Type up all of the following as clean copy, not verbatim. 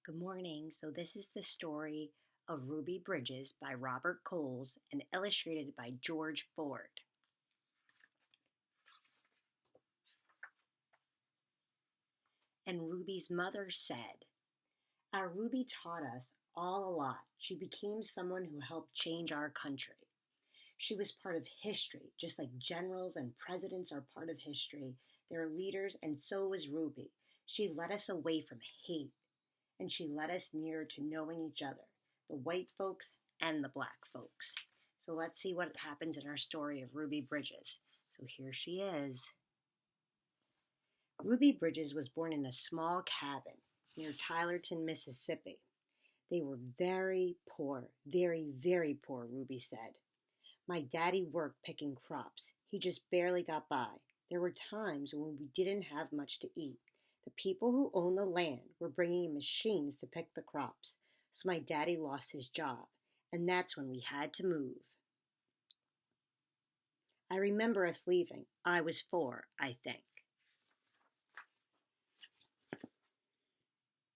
Good morning. So, this is the story of Ruby Bridges by Robert Coles and illustrated by George Ford. And Ruby's mother said, "Our Ruby taught us all a lot. She became someone who helped change our country. She was part of history, just like generals and presidents are part of history. They're leaders, and so was Ruby. She led us away from hate, and she led us nearer to knowing each other, the white folks and the black folks." So let's see what happens in our story of Ruby Bridges. So here she is. Ruby Bridges was born in a small cabin near Tylerton, Mississippi. They were very poor, very, very poor, Ruby said. "My daddy worked picking crops. He just barely got by. There were times when we didn't have much to eat. The people who owned the land were bringing in machines to pick the crops, so my daddy lost his job, and that's when we had to move. I remember us leaving. I was 4, I think."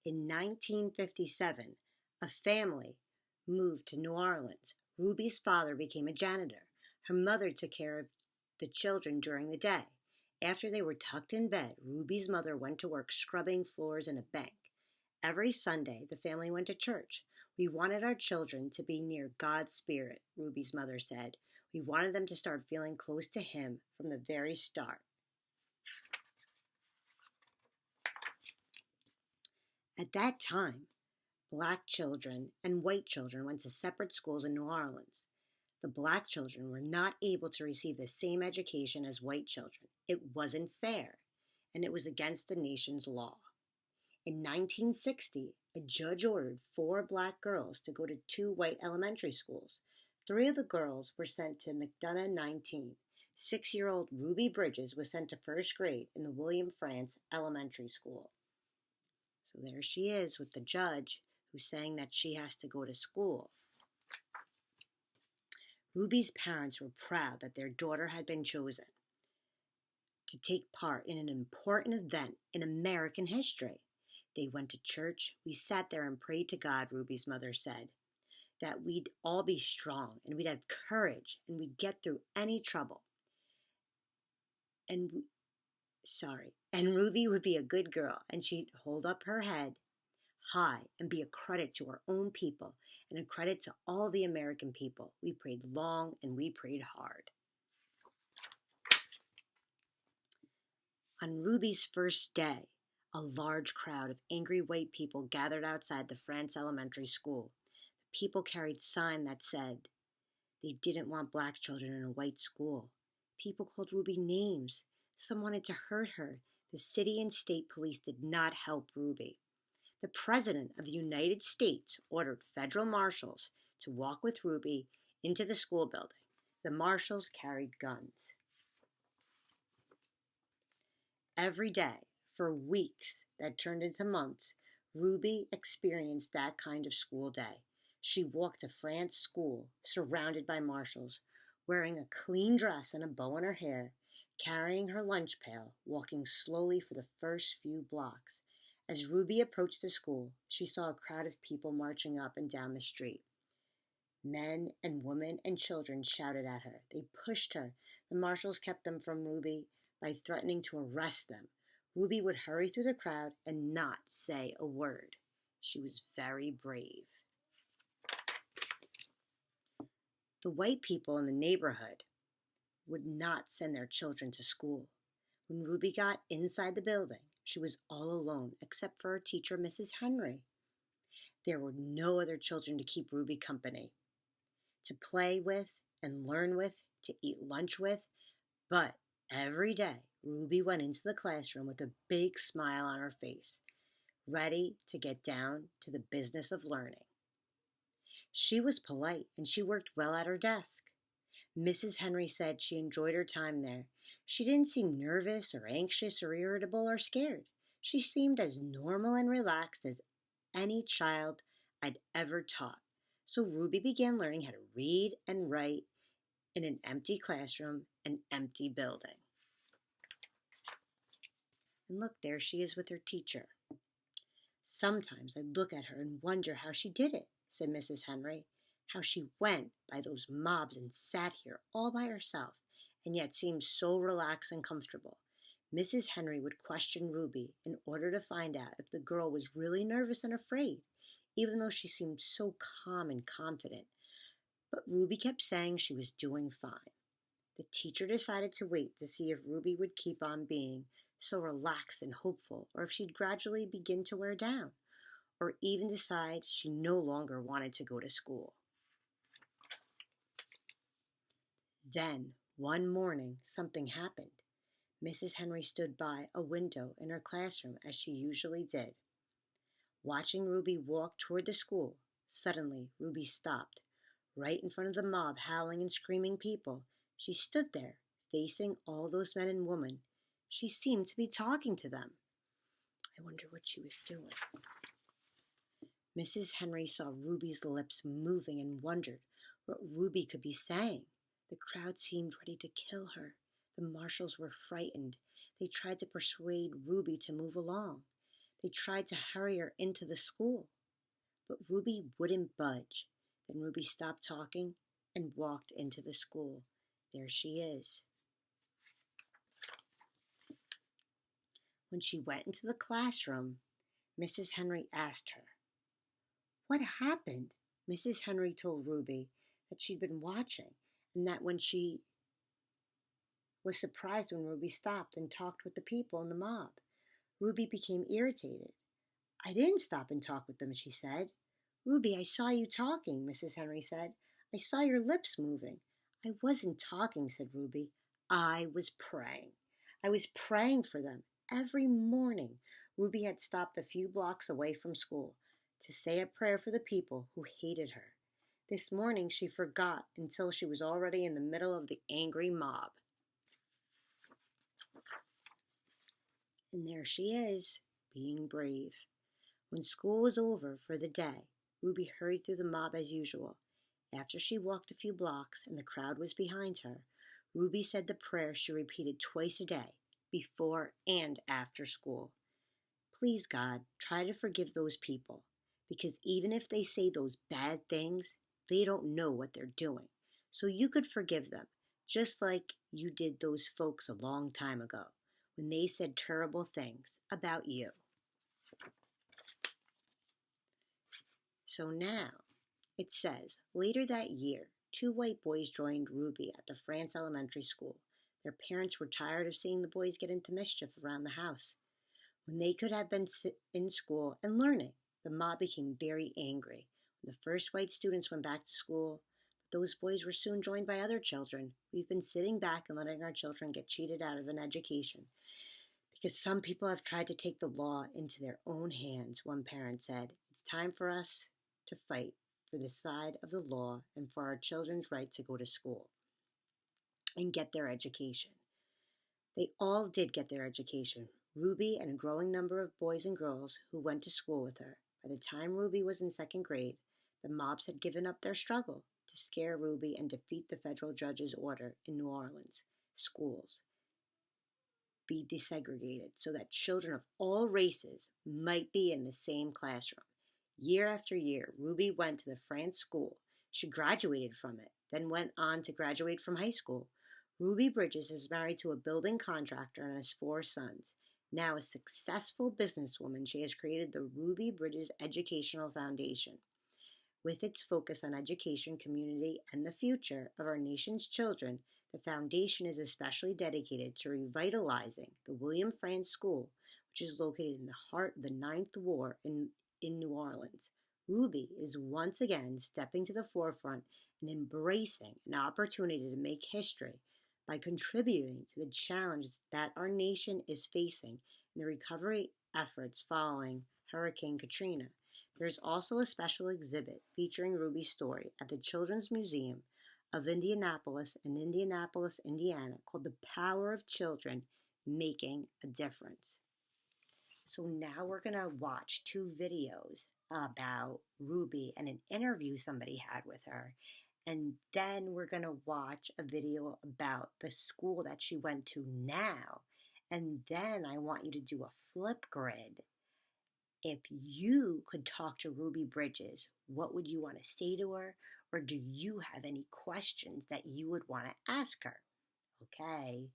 In 1957, a family moved to New Orleans. Ruby's father became a janitor. Her mother took care of the children during the day. After they were tucked in bed, Ruby's mother went to work scrubbing floors in a bank. Every Sunday, the family went to church. "We wanted our children to be near God's Spirit," Ruby's mother said. "We wanted them to start feeling close to Him from the very start." At that time, black children and white children went to separate schools in New Orleans. The black children were not able to receive the same education as white children. It wasn't fair, and it was against the nation's law. In 1960, a judge ordered 4 black girls to go to 2 white elementary schools. 3 of the girls were sent to McDonough 19. 6-year-old Ruby Bridges was sent to first grade in the William Frantz Elementary School. So there she is with the judge who's saying that she has to go to school. Ruby's parents were proud that their daughter had been chosen to take part in an important event in American history. They went to church. "We sat there and prayed to God," Ruby's mother said, "that we'd all be strong and we'd have courage and we'd get through any trouble. And Ruby would be a good girl and she'd hold up her head high and be a credit to our own people and a credit to all the American people. We prayed long and we prayed hard." On Ruby's first day, a large crowd of angry white people gathered outside the Frantz Elementary School. The people carried signs that said they didn't want black children in a white school. People called Ruby names. Some wanted to hurt her. The city and state police did not help Ruby. The President of the United States ordered federal marshals to walk with Ruby into the school building. The marshals carried guns. Every day, for weeks that turned into months, Ruby experienced that kind of school day. She walked to Frantz School, surrounded by marshals, wearing a clean dress and a bow in her hair, carrying her lunch pail, walking slowly for the first few blocks. As Ruby approached the school, she saw a crowd of people marching up and down the street. Men and women and children shouted at her. They pushed her. The marshals kept them from Ruby by threatening to arrest them. Ruby would hurry through the crowd and not say a word. She was very brave. The white people in the neighborhood would not send their children to school. When Ruby got inside the building, she was all alone except for her teacher, Mrs. Henry. There were no other children to keep Ruby company, to play with and learn with, to eat lunch with, but every day Ruby went into the classroom with a big smile on her face, ready to get down to the business of learning. She was polite and she worked well at her desk. Mrs. Henry said she enjoyed her time there. She didn't seem nervous or anxious or irritable or scared. She seemed as normal and relaxed as any child I'd ever taught. So Ruby began learning how to read and write in an empty classroom, an empty building. And look, there she is with her teacher. Sometimes I look at her and wonder how she did it, said Mrs. Henry. How she went by those mobs and sat here all by herself, and yet seemed so relaxed and comfortable. Mrs. Henry would question Ruby in order to find out if the girl was really nervous and afraid, even though she seemed so calm and confident. But Ruby kept saying she was doing fine. The teacher decided to wait to see if Ruby would keep on being so relaxed and hopeful, or if she'd gradually begin to wear down, or even decide she no longer wanted to go to school. Then, one morning, something happened. Mrs. Henry stood by a window in her classroom as she usually did, watching Ruby walk toward the school. Suddenly, Ruby stopped, right in front of the mob howling and screaming people. She stood there, facing all those men and women. She seemed to be talking to them. I wonder what she was doing. Mrs. Henry saw Ruby's lips moving and wondered what Ruby could be saying. The crowd seemed ready to kill her. The marshals were frightened. They tried to persuade Ruby to move along. They tried to hurry her into the school. But Ruby wouldn't budge. Then Ruby stopped talking and walked into the school. There she is. When she went into the classroom, Mrs. Henry asked her, "What happened?" Mrs. Henry told Ruby that she'd been watching and that when she was surprised when Ruby stopped and talked with the people in the mob. Ruby became irritated. "I didn't stop and talk with them," she said. "Ruby, I saw you talking," Mrs. Henry said. "I saw your lips moving." "I wasn't talking," said Ruby. "I was praying. I was praying for them. Every morning, Ruby had stopped a few blocks away from school to say a prayer for the people who hated her. This morning she forgot until she was already in the middle of the angry mob. And there she is, being brave. When school was over for the day, Ruby hurried through the mob as usual. After she walked a few blocks and the crowd was behind her, Ruby said the prayer she repeated twice a day, before and after school. "Please, God, try to forgive those people, because even if they say those bad things, they don't know what they're doing. So you could forgive them, just like you did those folks a long time ago, when they said terrible things about you." So now, it says, later that year, 2 white boys joined Ruby at the France Elementary School. Their parents were tired of seeing the boys get into mischief around the house, when they could have been in school and learning. The mob became very angry. When the first white students went back to school, those boys were soon joined by other children. "We've been sitting back and letting our children get cheated out of an education because some people have tried to take the law into their own hands," one parent said. "It's time for us to fight for the side of the law and for our children's right to go to school and get their education." They all did get their education, Ruby and a growing number of boys and girls who went to school with her. By the time Ruby was in second grade, the mobs had given up their struggle to scare Ruby and defeat the federal judge's order in New Orleans. Schools be desegregated so that children of all races might be in the same classroom. Year after year, Ruby went to the France school. She graduated from it, then went on to graduate from high school. Ruby Bridges is married to a building contractor and has 4 sons. Now a successful businesswoman, she has created the Ruby Bridges Educational Foundation. With its focus on education, community, and the future of our nation's children, the foundation is especially dedicated to revitalizing the William Frantz School, which is located in the heart of the Ninth Ward in New Orleans. Ruby is once again stepping to the forefront and embracing an opportunity to make history by contributing to the challenge that our nation is facing in the recovery efforts following Hurricane Katrina. There is also a special exhibit featuring Ruby's story at the Children's Museum of Indianapolis in Indianapolis, Indiana, called "The Power of Children Making a Difference." So now we're going to watch 2 videos about Ruby and an interview somebody had with her. And then we're going to watch a video about the school that she went to now. And then I want you to do a flip grid If you could talk to Ruby Bridges, what would you want to say to her? Or do you have any questions that you would want to ask her? Okay.